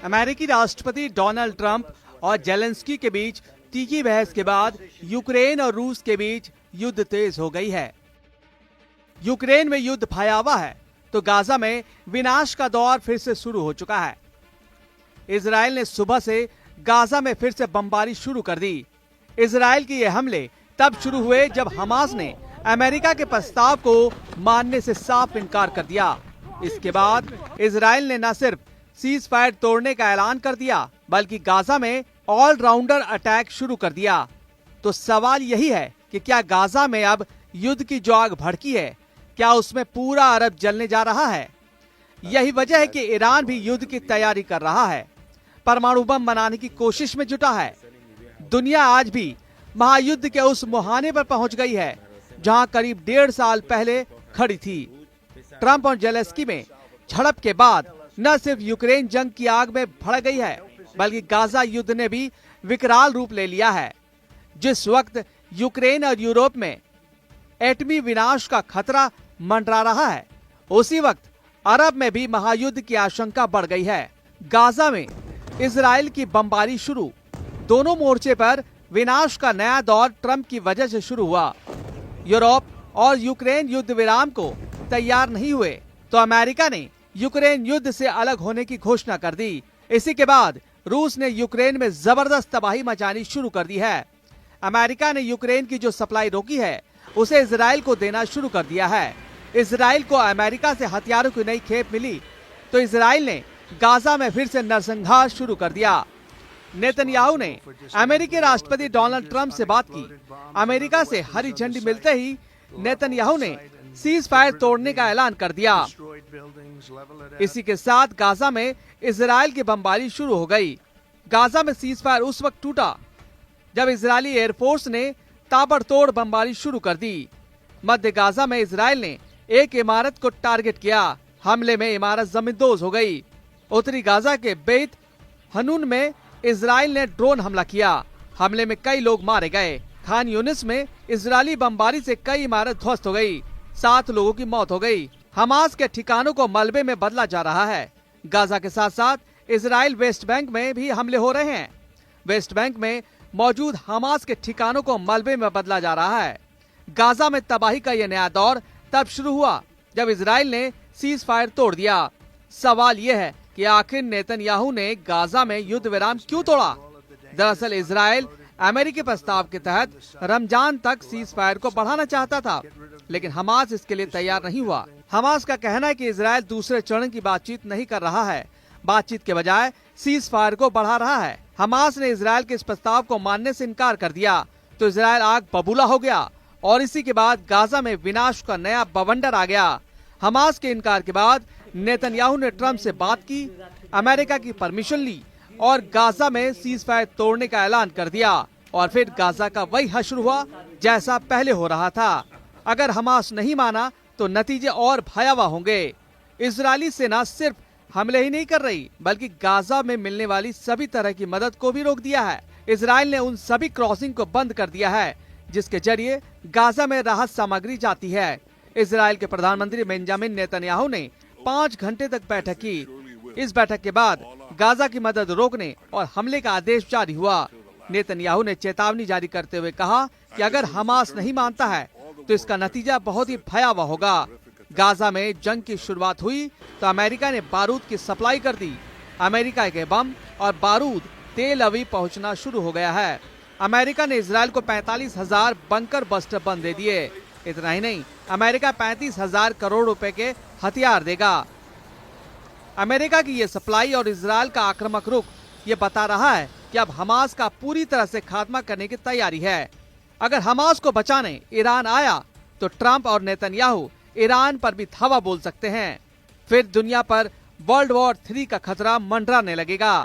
अमेरिकी राष्ट्रपति Donald Trump और जेलेंस्की के बीच तीखी बहस के बाद यूक्रेन और रूस के बीच युद्ध तेज हो गई है। यूक्रेन में युद्ध भयावह है तो गाजा में विनाश का दौर फिर से शुरू हो चुका है। इजराइल ने सुबह से गाजा में फिर से बमबारी शुरू कर दी। इजराइल के ये हमले तब शुरू हुए जब हमास ने अमेरिका के प्रस्ताव को मानने से साफ इनकार कर दिया। इसके बाद इजराइल ने न सिर्फ सीज फायर तोड़ने का ऐलान कर दिया बल्कि गाजा में ऑलराउंडर अटैक शुरू कर दिया। तो सवाल यही है कि क्या गाजा में अब युद्ध की जो आग भड़की है, क्या उसमें पूरा अरब जलने जा रहा है? यही वजह है कि ईरान भी युद्ध की तैयारी कर रहा है, परमाणु बम बनाने की कोशिश में जुटा है। दुनिया आज भी महायुद्ध के उस मुहाने पर पहुंच गई है जहां करीब 1.5 साल पहले खड़ी थी। ट्रंप और जेलेंस्की में झड़प के बाद न सिर्फ यूक्रेन जंग की आग में भड़ गई है बल्कि गाजा युद्ध ने भी विकराल रूप ले लिया है। जिस वक्त यूक्रेन और यूरोप में एटमी विनाश का खतरा मंडरा रहा है, उसी वक्त अरब में भी महायुद्ध की आशंका बढ़ गई है। गाजा में इजराइल की बमबारी शुरू। दोनों मोर्चे पर विनाश का नया दौर ट्रंप की वजह से शुरू हुआ। यूरोप और यूक्रेन युद्ध विराम को तैयार नहीं हुए तो अमेरिका ने यूक्रेन युद्ध से अलग होने की घोषणा कर दी। इसी के बाद रूस ने यूक्रेन में जबरदस्त तबाही मचानी शुरू कर दी है। अमेरिका ने यूक्रेन की जो सप्लाई रोकी है उसे इजराइल को देना शुरू कर दिया है। इजराइल को अमेरिका से हथियारों की नई खेप मिली तो इजराइल ने गाजा में फिर से नरसंहार शुरू कर दिया। नेतन्याहू ने अमेरिकी राष्ट्रपति डोनाल्ड ट्रंप से बात की। अमेरिका से हरी झंडी मिलते ही नेतन्याहू ने सीज फायर तोड़ने का ऐलान कर दिया। इसी के साथ गाजा में इजराइल की बमबारी शुरू हो गई। गाजा में सीज फायर उस वक्त टूटा जब इजरायली एयरफोर्स ने ताबड़तोड़ बमबारी शुरू कर दी। मध्य गाजा में इजराइल ने एक इमारत को टारगेट किया। हमले में इमारत जमींदोज हो गई। उत्तरी गाजा के बेत हनून में इजराइल ने ड्रोन हमला किया। हमले में कई लोग मारे गए। खान यूनिस में इजरायली बमबारी से कई इमारत ध्वस्त हो गई। 7 लोगों की मौत हो गई। हमास के ठिकानों को मलबे में बदला जा रहा है। गाजा के साथ साथ इजराइल वेस्ट बैंक में भी हमले हो रहे हैं। वेस्ट बैंक में मौजूद हमास के ठिकानों को मलबे में बदला जा रहा है। गाजा में तबाही का यह नया दौर तब शुरू हुआ जब इजराइल ने सीज फायर तोड़ दिया। सवाल यह है कि आखिर नेतन्याहू ने गाजा में युद्ध विराम क्यों तोड़ा? दरअसल इजराइल अमेरिकी प्रस्ताव के तहत रमजान तक सीज फायर को बढ़ाना चाहता था, लेकिन हमास इसके लिए तैयार नहीं हुआ। हमास का कहना है कि इजराइल दूसरे चरण की बातचीत नहीं कर रहा है, बातचीत के बजाय सीज फायर को बढ़ा रहा है। हमास ने इजराइल के इस प्रस्ताव को मानने से इनकार कर दिया तो इजराइल आग बबूला हो गया और इसी के बाद गाजा में विनाश का नया बवंडर आ गया। हमास के इनकार के बाद नेतन्याहू ने ट्रंप से बात की, अमेरिका की परमिशन ली और गाजा में सीज फायर तोड़ने का ऐलान कर दिया और फिर गाजा का वही हश्र हुआ जैसा पहले हो रहा था। अगर हमास नहीं माना तो नतीजे और भयावह होंगे। इजरायली सेना सिर्फ हमले ही नहीं कर रही बल्कि गाजा में मिलने वाली सभी तरह की मदद को भी रोक दिया है। इजराइल ने उन सभी क्रॉसिंग को बंद कर दिया है जिसके जरिए गाजा में राहत सामग्री जाती है। इजराइल के प्रधानमंत्री बेंजामिन नेतन्याहू ने 5 घंटे तक बैठक की। इस बैठक के बाद गाजा की मदद रोकने और हमले का आदेश जारी हुआ। नेतन्याहू ने चेतावनी जारी करते हुए कहा कि अगर हमास नहीं मानता है तो इसका नतीजा बहुत ही भयावह होगा। गाजा में जंग की शुरुआत हुई तो अमेरिका ने बारूद की सप्लाई कर दी। अमेरिका के बम और बारूद तेल अवीव पहुंचना शुरू हो गया है। अमेरिका ने इजराइल को 45,000 बंकर बस्टर बम दे दिए। इतना ही नहीं, अमेरिका 35,000 करोड़ रुपए के हथियार देगा। अमेरिका की ये सप्लाई और इजराइल का आक्रामक रुख ये बता रहा है कि अब हमास का पूरी तरह से खात्मा करने की तैयारी है। अगर हमास को बचाने ईरान आया तो ट्रंप और नेतन्याहू ईरान पर भी धावा बोल सकते हैं। फिर दुनिया पर वर्ल्ड वॉर 3 का खतरा मंडराने लगेगा।